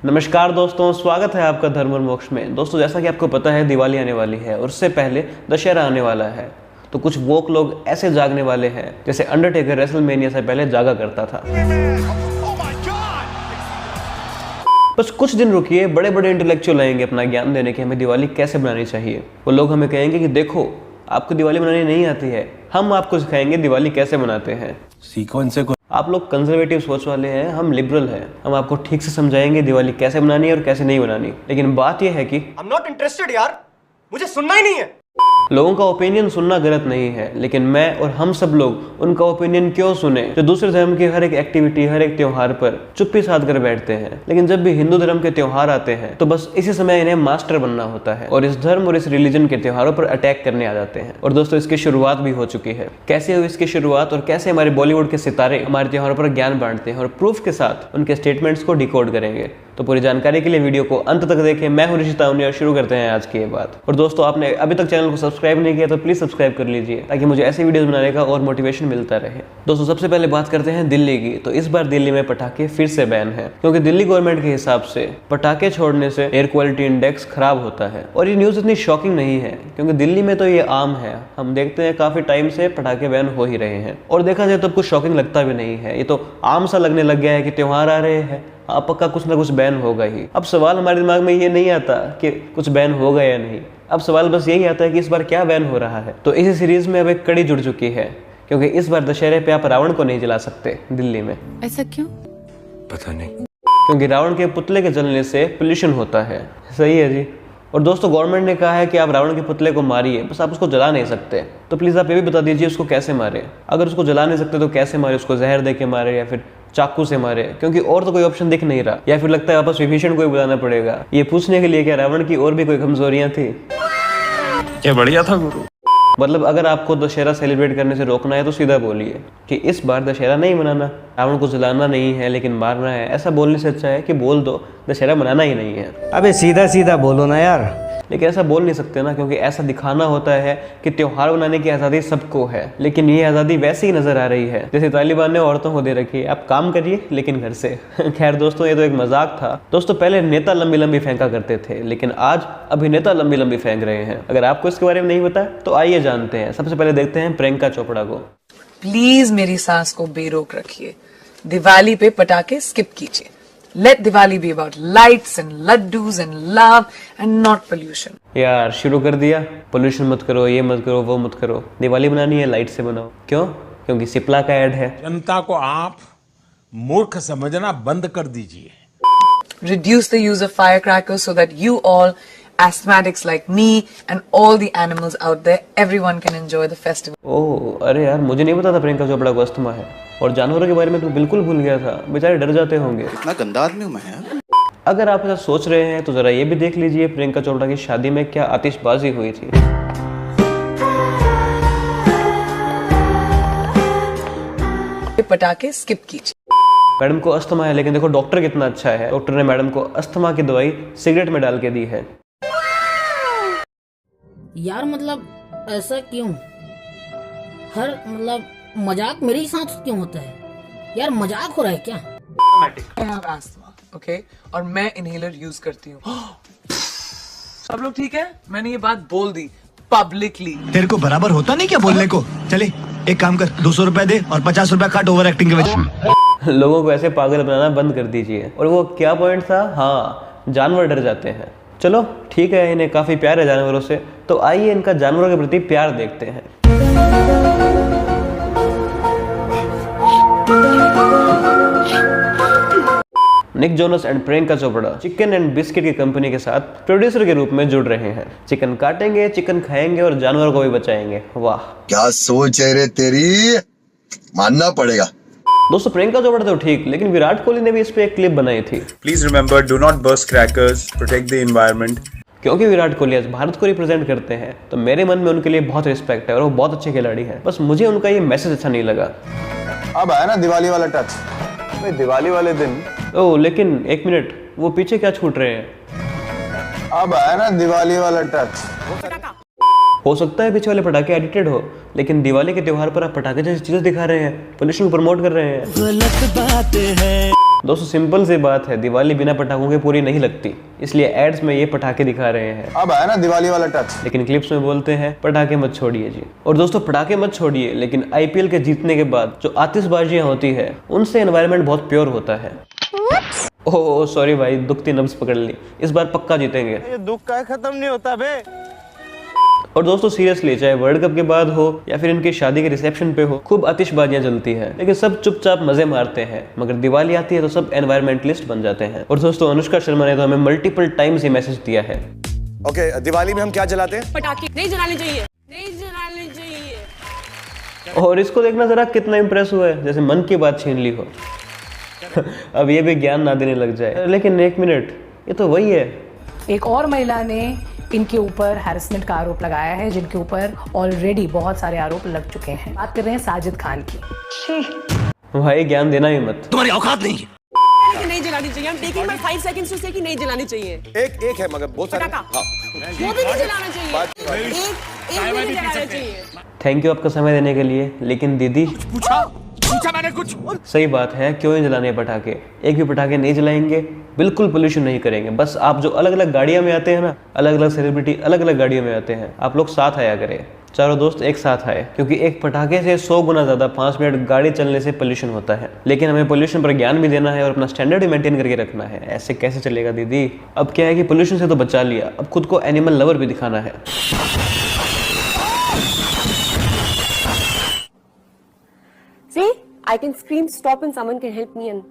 नमस्कार दोस्तों, स्वागत है आपका धर्म और मोक्ष में। दोस्तों, जैसा कि आपको पता है दिवाली आने वाली है और उससे पहले दशहरा आने वाला है। तो कुछ वोक लोग ऐसे जागने वाले हैं जैसे अंडरटेकर रेसलमेनिया से पहले जागा करता था। बस कुछ दिन रुकिए, बड़े बड़े इंटेलेक्चुअल आएंगे अपना ज्ञान देने की हमें दिवाली कैसे बनानी चाहिए। वो लोग हमें कहेंगे कि देखो, आपको दिवाली बनानी नहीं आती है, हम आपको सिखाएंगे दिवाली कैसे मनाते हैं। सीखो इनसे। आप लोग कंजर्वेटिव सोच वाले हैं, हम लिबरल हैं। हम आपको ठीक से समझाएंगे दिवाली कैसे बनानी है और कैसे नहीं बनानी। लेकिन बात यह है कि I'm not interested यार, मुझे सुनना ही नहीं है। लोगों का ओपिनियन सुनना गलत नहीं है, लेकिन मैं और हम सब लोग उनका ओपिनियन क्यों सुने जो दूसरे धर्म की हर एक एक्टिविटी, हर एक त्योहार पर चुप्पी साध कर बैठते हैं। लेकिन जब भी हिंदू धर्म के त्योहार आते हैं तो बस इसी समय इन्हें मास्टर बनना होता है और इस धर्म और इस रिलीजन के त्योहारों पर अटैक करने आ जाते हैं। और दोस्तों, इसकी शुरुआत भी हो चुकी है। कैसे हुई इसकी शुरुआत और कैसे हमारे बॉलीवुड के सितारे हमारे त्योहारों पर ज्ञान बांटते हैं और प्रूफ के साथ उनके स्टेटमेंट्स को डिकोड करेंगे। तो पूरी जानकारी के लिए वीडियो को अंत तक देखें। मैं हूं ऋषि तावनी और शुरू करते हैं आज की ये बात। और दोस्तों, आपने अभी तक चैनल को सब्सक्राइब नहीं किया तो प्लीज सब्सक्राइब कर लीजिए ताकि मुझे ऐसी वीडियोस बनाने का और मोटिवेशन मिलता रहे। दोस्तों, सबसे पहले बात करते हैं दिल्ली की। तो इस बार दिल्ली में पटाखे फिर से बैन है, क्योंकि दिल्ली गवर्नमेंट के हिसाब से पटाखे छोड़ने से एयर क्वालिटी इंडेक्स खराब होता है। और ये न्यूज इतनी शॉकिंग नहीं है, क्योंकि दिल्ली में तो ये आम है। हम देखते हैं काफी टाइम से पटाखे बैन हो ही रहे हैं और देखा जाए तो कुछ शॉकिंग लगता भी नहीं है। ये तो आम सा लगने लग गया है कि त्योहार आ रहे हैं, अब पक्का कुछ ना कुछ बैन होगा ही। अब सवाल हमारे दिमाग में ये नहीं आता कि कुछ बैन होगा या नहीं, अब सवाल बस यही आता है कि इस बार क्या बैन हो रहा है। तो इसी सीरीज में अब एक कड़ी जुड़ चुकी है, क्योंकि इस बार दशहरे पे आप रावण को नहीं जला सकते दिल्ली में। ऐसा क्यों? पता नहीं, क्योंकि रावण के पुतले के जलने से पोल्यूशन होता है। सही है जी। और दोस्तों, गवर्नमेंट ने कहा है कि आप रावण के पुतले को मारिए, बस आप उसको जला नहीं सकते। तो प्लीज आप ये भी बता दीजिए उसको कैसे मारे। अगर उसको जला नहीं सकते तो कैसे मारे? उसको जहर दे के मारे या फिर चाकू से मारे? क्योंकि और तो कोई ऑप्शन दिख नहीं रहा। या फिर लगता है वापस विभीषण को ही बुलाना पड़ेगा ये पूछने के लिए क्या रावण की और भी कोई कमजोरियां थी? क्या बढ़िया था गुरु। मतलब अगर आपको दशहरा सेलिब्रेट करने से रोकना है तो सीधा बोलिए कि इस बार दशहरा नहीं मनाना, रावण को जलाना नहीं है लेकिन मारना है। ऐसा बोलने से अच्छा है कि बोल दो दशहरा मनाना ही नहीं है। अबे सीधा सीधा बोलो ना यार। लेकिन ऐसा बोल नहीं सकते ना, क्योंकि ऐसा दिखाना होता है कि त्योहार मनाने की आज़ादी सबको है। लेकिन ये आज़ादी वैसी ही नजर आ रही है जैसे तालिबान ने औरतों को दे रखी है, आप काम करिए लेकिन घर से। खैर दोस्तों, ये तो एक मजाक था। दोस्तों, पहले नेता लंबी लंबी फेंका करते थे, लेकिन आज अभिनेता लंबी लंबी फेंक रहे हैं। अगर आपको इसके बारे में नहीं पता तो आइए जानते हैं। सबसे पहले देखते हैं प्रियंका चोपड़ा को। प्लीज मेरी सांस को बेरोक रखिए। दिवाली पे पटाखे स्किप कीजिए। Let Diwali be about lights and laddus and love and not pollution. यार शुरू कर दिया, पोल्यूशन मत करो, ये मत करो, वो मत करो। दिवाली बनानी है लाइट से बनाओ। क्यों? क्योंकि सिप्ला का ऐड है। जनता को आप मूर्ख समझना बंद कर दीजिए। Reduce the use of firecrackers so that you all, asthmatics like me and all the animals out there, everyone can enjoy the festival. ओह, अरे यार, मुझे नहीं पता था प्रियंका चोपड़ा को अस्थमा है। और जानवरों के बारे में तो बिल्कुल भूल गया था, बेचारे डर जाते होंगे। इतना गंदा आदमी हूं मैं यार। अगर आप ऐसा सोच रहे हैं तो जरा ये भी देख लीजिए प्रियंका चोपड़ा की शादी में क्या आतिशबाजी हुई थी। पटाखे स्किप कीजिए। मैडम को अस्थमा है, लेकिन देखो डॉक्टर कितना अच्छा है। डॉक्टर ने मैडम को अस्थमा की दवाई सिगरेट में डाल के दी है। यार मतलब ऐसा क्यों? हर मतलब मजाक मेरे साथ क्यों होता है? यार मजाक हो रहा है क्या? I have asthma, okay? और मैं इनहेलर यूज करती हूँ। सब लोग ठीक है? मैंने ये बात बोल दी पब्लिकली। तेरे को बराबर होता नहीं क्या बोलने को? चले एक काम कर, 200 रुपए दे और 50 रुपए काट ओवर एक्टिंग के वजह। लोगों को ऐसे पागल बनाना बंद कर दीजिए। और वो क्या पॉइंट था? हाँ, जानवर डर जाते हैं। चलो ठीक है, इन्हें काफी प्यार है जानवरों से, तो आइए इनका जानवरों के प्रति प्यार देखते हैं। Nick Jonas and Priyanka Chopra chicken and biscuit की कंपनी के साथ प्रोड्यूसर के रूप में जुड़ रहे हैं। चिकन काटेंगे, चिकन खाएंगे और जानवरों को भी बचाएंगे। वाह, क्या सोच है रे तेरी, मानना पड़ेगा। दोस्तों, प्रियंका चोपड़ा तो ठीक, लेकिन विराट कोहली ने भी इस पे एक क्लिप बनाई थी। Please remember, do not burst crackers, protect the environment. क्योंकि विराट कोहली आज भारत को रिप्रेजेंट करते हैं तो मेरे मन में उनके लिए बहुत रिस्पेक्ट है और वो बहुत अच्छे खिलाड़ी हैं। बस मुझे उनका ये मैसेज अच्छा नहीं लगा। अब आया ना दिवाली वाला टच। भाई दिवाली वाले दिन ओह, लेकिन एक मिनट, वो पीछे क्या छूट रहे हैं? अब आया ना दिवाली वाला टच। हो सकता है पीछे वाले पटाखे एडिटेड हो, लेकिन दिवाली के त्योहार पर आप पटाखे जैसी चीजें दिखा रहे हैं, पोल्यूशन को प्रमोट कर रहे हैं। गलत बात है। दोस्तों सिंपल सी बात है, दिवाली बिना पटाखों के पूरी नहीं लगती, इसलिए एड्स में ये पटाखे दिखा रहे हैं। अब आया ना दिवाली वाला टच। लेकिन क्लिप्स में बोलते हैं पटाखे मत छोड़िए जी। और दोस्तों पटाखे मत छोड़िए, लेकिन आईपीएल के जीतने के बाद जो आतिशबाजियां होती है उनसे एनवायरनमेंट बहुत प्योर होता है। ओह सॉरी भाई, दुखती नब्ज पकड़ ली, इस बार पक्का जीतेंगे। ये दुख का खत्म नहीं होता बे। और दोस्तों सीरियसली, चाहे वर्ल्ड कप के बाद हो या फिर इनकी शादी के रिसेप्शन पे हो, खूब आतिशबाजियां जलती है, लेकिन सब चुपचाप मजे मारते हैं। मगर दिवाली आती है तो सब एनवायरमेंटलिस्ट बन जाते हैं। और दोस्तों अनुष्का शर्मा ने तो हमें मल्टीपल टाइम्स ये मैसेज दिया है। ओके, दिवाली में हम क्या जलाते हैं? पटाखे नहीं जलाने चाहिए, नहीं जलाने चाहिए। और इसको देखना जरा कितना इंप्रेस हुआ है, जैसे मन की बात छीन ली हो। अब ये भी ज्ञान ना देने लग जाए। लेकिन एक मिनट, ये तो वही है। एक और महिला ने इनके ऊपर हैरेसमेंट का आरोप लगाया है, जिनके ऊपर ऑलरेडी बहुत सारे आरोप लग चुके हैं। बात कर रहे हैं साजिद खान की। भाई ज्ञान देना ही मत, तुम्हारी औकात नहीं है। नहीं जलानी चाहिए। I'm taking my 5 seconds to say कि नहीं जलानी चाहिए। एक है मगर बहुत सारे। हाँ। वो भी नहीं जलाना चाहिए। एक नहीं जलाना चाहिए। थैंक यू आपका समय देने के लिए। लेकिन दीदी, पूछा मैंने कुछ। सही बात है, क्यों नहीं जलाने पटाखे? एक भी पटाखे नहीं जलाएंगे, बिल्कुल पोल्यूशन नहीं करेंगे। बस आप जो अलग अलग गाड़ियों में आते हैं ना, अलग अलग सेलिब्रिटी अलग अलग गाड़ियों में आते हैं, आप लोग साथ आया करें, चारों दोस्त एक साथ आए, क्योंकि एक पटाखे से 100 गुना ज्यादा 5 मिनट गाड़ी चलने से पोल्यूशन होता है। लेकिन हमें पोल्यूशन पर ज्ञान भी देना है और अपना स्टैंडर्ड भी मेंटेन करके रखना है। ऐसे कैसे चलेगा दीदी? अब क्या है कि पोल्यूशन से तो बचा लिया, अब खुद को एनिमल लवर भी दिखाना है। See, I can scream stop and someone can help me and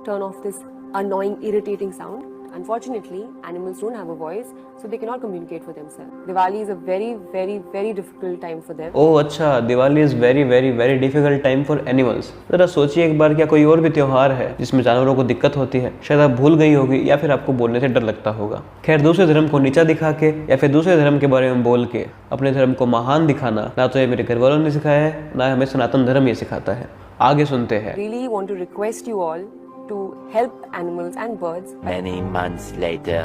turn off this annoying, irritating sound. Unfortunately, animals don't have a voice, so they cannot communicate for themselves. Diwali is a very, very, very difficult time for them. ओह अच्छा, Diwali is very very very difficult time for animals. जरा सोचिए एक बार, क्या कोई और भी त्योहार है जिसमें जानवरों को दिक्कत होती है? शायद आप भूल गई होगी या फिर आपको बोलने से डर लगता होगा। खैर, दूसरे धर्म को नीचा दिखा के या फिर दूसरे धर्म के बारे में बोल के अपने धर्म को महान दिखाना ना तो ये मेरे घर वालों ने सिखाया है, ना हमें सनातन धर्म ये सिखाता है। आगे सुनते हैं। Really want to request you all to help animals and birds. Many months later.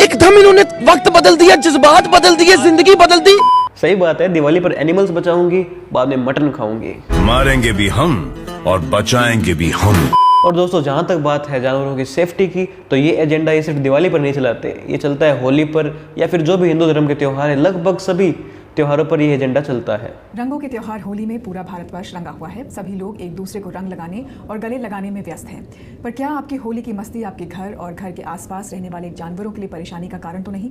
एकदम इन्होंने वक्त बदल दिया, जज्बात बदल दिए, जिंदगी बदल दी। सही बात है, दिवाली पर एनिमल्स बचाऊंगी, बाद में मटन खाऊंगी। मारेंगे भी हम और बचाएंगे भी हम। और दोस्तों जहां तक बात है जानवरों की सेफ्टी की, तो ये एजेंडा ये सिर्फ दिवाली पर नहीं चलाते, ये चलता है होली पर या फिर जो भी हिंदू धर्म के त्योहार है, लगभग सभी त्योहारों पर ये एजेंडा चलता है। रंगों के त्योहार होली में पूरा भारतवर्ष रंगा हुआ है। सभी लोग एक दूसरे को रंग लगाने और गले लगाने में व्यस्त हैं। पर क्या आपकी होली की मस्ती आपके घर और घर के आसपास रहने वाले जानवरों के लिए परेशानी का कारण तो नहीं?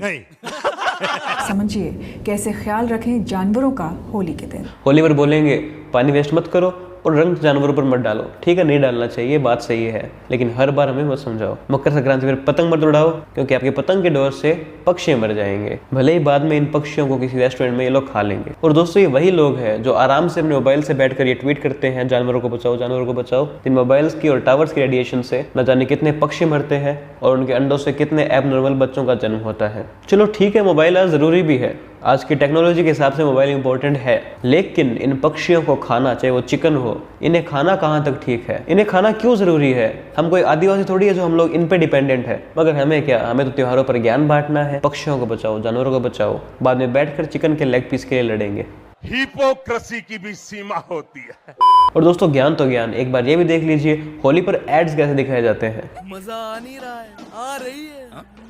समझिए कैसे ख्याल रखें जानवरों का होली के दिन। होली पर बोलेंगे पानी वेस्ट मत करो और रंग जानवरों पर मत डालो। ठीक है, नहीं डालना चाहिए, बात सही है, लेकिन हर बार हमें मत समझाओ। मकर संक्रांति पर पतंग मत उड़ाओ, क्योंकि आपके पतंग के डोर से पक्षी मर जाएंगे, भले ही बाद में इन पक्षियों को किसी रेस्टोरेंट में ये लोग खा लेंगे। और दोस्तों ये वही लोग हैं जो आराम से अपने मोबाइल से बैठकर ये ट्वीट करते हैं जानवरों को बचाओ, जानवरों को बचाओ। इन मोबाइल्स की और टावर्स की रेडिएशन से न जाने कितने पक्षी मरते हैं और उनके अंडों से कितने एबनॉर्मल बच्चों का जन्म होता है। चलो ठीक है, मोबाइल आज जरूरी भी है, आज की टेक्नोलॉजी के हिसाब से मोबाइल इंपॉर्टेंट है, लेकिन इन पक्षियों को खाना, चाहे वो चिकन हो, इन्हें खाना कहाँ तक ठीक है? इन्हें खाना क्यों जरूरी है? हम कोई आदिवासी थोड़ी है जो हम लोग इन पे डिपेंडेंट है। मगर हमें क्या, हमें तो त्योहारों पर ज्ञान बांटना है। पक्षियों को बचाओ, जानवरों को बचाओ, बाद में बैठकर चिकन के लेग पीस के लिए लड़ेंगे। हिपोक्रेसी की भी सीमा होती है। और दोस्तों ज्ञान तो ज्ञान, एक बार ये भी देख लीजिए होली पर एड्स कैसे दिखाए जाते हैं। मजा आ नहीं रहा है, आ रही है।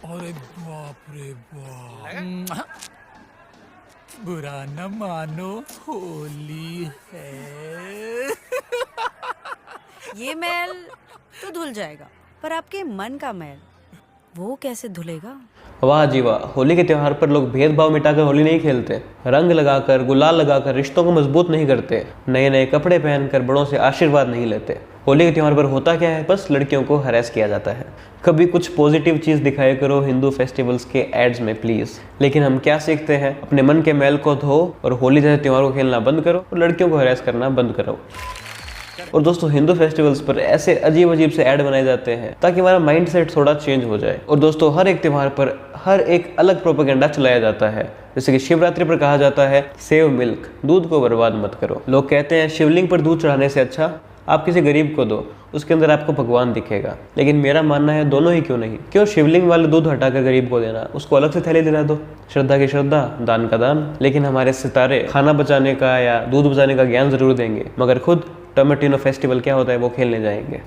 अरे बाप रे बाप, बुरा न मानो, होली है। ये मैल तो धुल जाएगा, पर आपके मन का मैल वो कैसे धुलेगा? वाह जी वाह, होली के त्योहार पर लोग भेदभाव मिटाकर होली नहीं खेलते, रंग लगाकर, गुलाल लगाकर रिश्तों को मजबूत नहीं करते, नए नए कपड़े पहनकर बड़ों से आशीर्वाद नहीं लेते। होली के त्योहार पर होता क्या है, बस लड़कियों को हरास किया जाता है। कभी कुछ पॉजिटिव चीज दिखाया करो हिंदू फेस्टिवल्स के एड्स में प्लीज। लेकिन हम क्या सीखते हैं, अपने मन के मैल को धो और होली जैसे त्योहार को खेलना बंद करो और लड़कियों को हरास करना बंद करो। और दोस्तों हिंदू फेस्टिवल्स पर ऐसे अजीब अजीब से ऐड बनाए जाते हैं ताकि हमारा माइंडसेट थोड़ा चेंज हो जाए। और दोस्तों हर एक त्योहार पर हर एक अलग प्रोपेगेंडा चलाया जाता है। जैसे कि शिवरात्रि पर कहा जाता है सेव मिल्क, दूध को बर्बाद मत करो। लोग कहते हैं शिवलिंग पर दूध चढ़ाने से अच्छा आप किसी गरीब को दो। उसके अंदर आपको भगवान दिखेगा। लेकिन मेरा मानना है दोनों ही क्यों नहीं, क्यों शिवलिंग वाले दूध हटाकर गरीब को देना, उसको अलग से थैली दिला दो। श्रद्धा की श्रद्धा, दान का दान। लेकिन हमारे सितारे खाना बचाने का या दूध बचाने का ज्ञान जरूर देंगे, मगर खुद टोमेटिनो फेस्टिवल क्या होता है वो खेलने जाएंगे।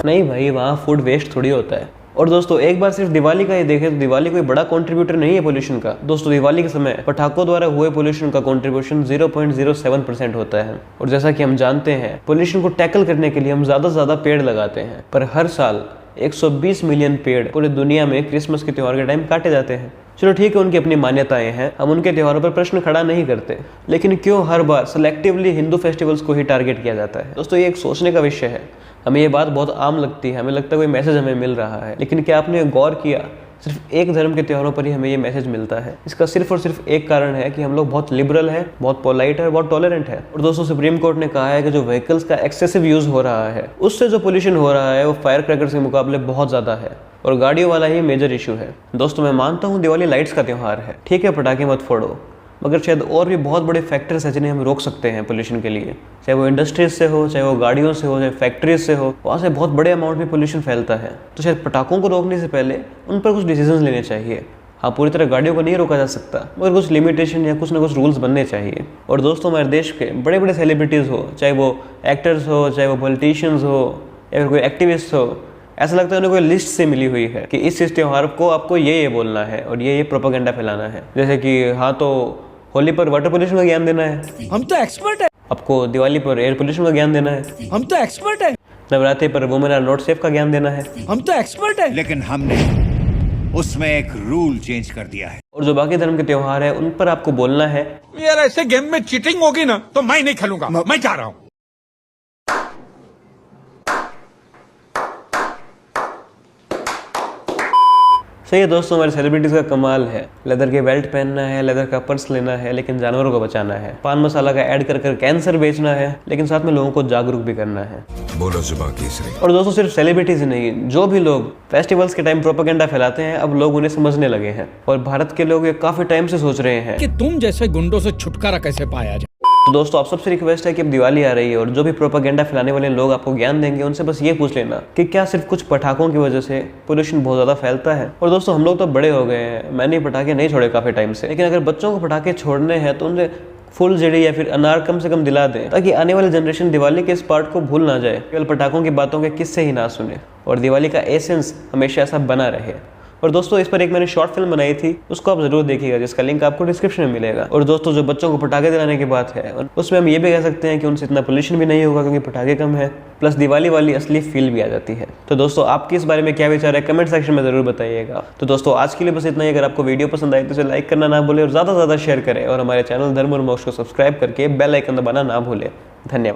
नहीं भाई, वहाँ फूड वेस्ट थोड़ी होता है। और दोस्तों एक बार सिर्फ दिवाली का ही देखें तो दिवाली कोई बड़ा कंट्रीब्यूटर नहीं है पोल्यूशन का। दोस्तों दिवाली के समय पटाखों द्वारा हुए पोल्यूशन का कंट्रीब्यूशन 0.07% होता है। और जैसा कि हम जानते हैं, पोल्यूशन को टैकल करने के लिए हम ज्यादा से ज्यादा पेड़ लगाते हैं, पर हर साल 120 मिलियन पेड़ पूरी दुनिया में क्रिसमस के त्योहार के टाइम काटे जाते हैं। चलो ठीक है, उनकी अपनी मान्यताएं हैं, हम उनके त्योहारों पर प्रश्न खड़ा नहीं करते, लेकिन क्यों हर बार सिलेक्टिवली हिंदू फेस्टिवल्स को ही टारगेट किया जाता है। दोस्तों ये एक सोचने का विषय है। हमें ये बात बहुत आम लगती है, हमें लगता है कोई मैसेज हमें मिल रहा है, लेकिन क्या आपने गौर किया सिर्फ एक धर्म के त्योहारों पर ही हमें ये मैसेज मिलता है? इसका सिर्फ और सिर्फ एक कारण है कि हम लोग बहुत लिबरल है, बहुत पोलाइट है, बहुत टॉलरेंट है। और दोस्तों सुप्रीम कोर्ट ने कहा है कि जो व्हीकल्स का एक्सेसिव यूज हो रहा है उससे जो पोल्यूशन हो रहा है वो फायर क्रैकर्स के मुकाबले बहुत ज्यादा है, और गाड़ियों वाला ही मेजर इशू है। दोस्तों मैं मानता हूँ दिवाली लाइट्स का त्यौहार है, ठीक है पटाखे मत फोड़ो, मगर शायद और भी बहुत बड़े फैक्टर्स हैं जिन्हें हम रोक सकते हैं पोल्यूशन के लिए। चाहे वो इंडस्ट्रीज से हो, चाहे वो गाड़ियों से हो, चाहे फैक्ट्रीज से हो, वहाँ से बहुत बड़े अमाउंट में पोल्यूशन फैलता है। तो शायद पटाखों को रोकने से पहले उन पर कुछ डिसीजंस लेने चाहिए। हाँ, पूरी तरह गाड़ियों को नहीं रोका जा सकता, मगर कुछ लिमिटेशन या कुछ ना कुछ रूल्स बनने चाहिए। और दोस्तों हमारे देश के बड़े बड़े सेलिब्रिटीज़ हो, चाहे वो एक्टर्स हो, चाहे वो पॉलिटिशियंस हो, या फिर कोई एक्टिविस्ट हो, ऐसा लगता है उन्हें कोई लिस्ट से मिली हुई है कि इस त्योहार को आपको ये बोलना है और ये प्रोपेगेंडा फैलाना है। जैसे कि हाँ तो होली पर वाटर पोल्यूशन का ज्ञान देना है, हम तो एक्सपर्ट है। आपको दिवाली पर एयर पोल्यूशन का ज्ञान देना है, हम तो एक्सपर्ट है। नवरात्रि पर वुमेन आर नॉट सेफ का ज्ञान देना है, हम तो एक्सपर्ट है। लेकिन हमने उसमें एक रूल चेंज कर दिया है। और जो बाकी धर्म के त्योहार है उन पर आपको बोलना है यार ऐसे गेम में चीटिंग होगी ना तो मैं नहीं खेलूंगा, मैं जा रहा हूँ। सही है दोस्तों, हमारे सेलिब्रिटीज का कमाल है। लेदर के बेल्ट पहनना है, लेदर का पर्स लेना है, लेकिन जानवरों को बचाना है। पान मसाला का ऐड कर कैंसर बेचना है, लेकिन साथ में लोगों को जागरूक भी करना है। बोलो जुबान केसरी। और दोस्तों सिर्फ सेलिब्रिटीज ही नहीं, जो भी लोग फेस्टिवल्स के टाइम प्रोपेगेंडा फैलाते हैं, अब लोग उन्हें समझने लगे हैं। और भारत के लोग ये काफी टाइम से सोच रहे हैं कि तुम जैसे गुंडों से छुटकारा कैसे पाया जाए। तो दोस्तों आप सबसे रिक्वेस्ट है कि अब दिवाली आ रही है और जो भी प्रोपेगेंडा फैलाने वाले लोग आपको ज्ञान देंगे उनसे बस ये पूछ लेना कि क्या सिर्फ कुछ पटाखों की वजह से पोल्यूशन बहुत ज्यादा फैलता है। और दोस्तों हम लोग तो बड़े हो गए हैं, मैंने पटाखे नहीं छोड़े काफी टाइम से, लेकिन अगर बच्चों को पटाखे छोड़ने हैं तो उनसे फुलझड़ी या फिर अनार कम से कम दिला दें, ताकि आने वाली जनरेशन दिवाली के इस पार्ट को भूल ना जाए, केवल पटाखों की बातों के किस्से ही ना सुने और दिवाली का एसेंस हमेशा ऐसा बना रहे। और दोस्तों इस पर एक मैंने शॉर्ट फिल्म बनाई थी, उसको आप जरूर देखिएगा, जिसका लिंक आपको डिस्क्रिप्शन में मिलेगा। और दोस्तों जो बच्चों को पटाखे दिलाने की बात है उसमें हम ये भी कह सकते हैं कि उनसे इतना पोल्यूशन भी नहीं होगा क्योंकि पटाखे कम है, प्लस दिवाली वाली असली फील भी आ जाती है। तो दोस्तों आपके इस बारे में क्या विचार है कमेंट सेक्शन में जरूर बताइएगा। तो दोस्तों आज के लिए बस इतना ही। अगर आपको वीडियो पसंद आए तो इसे लाइक करना ना भूले और ज्यादा से ज्यादा शेयर करें और हमारे चैनल धर्म और मोक्ष को सब्सक्राइब करके बेल आइकन दबाना ना भूले। धन्यवाद।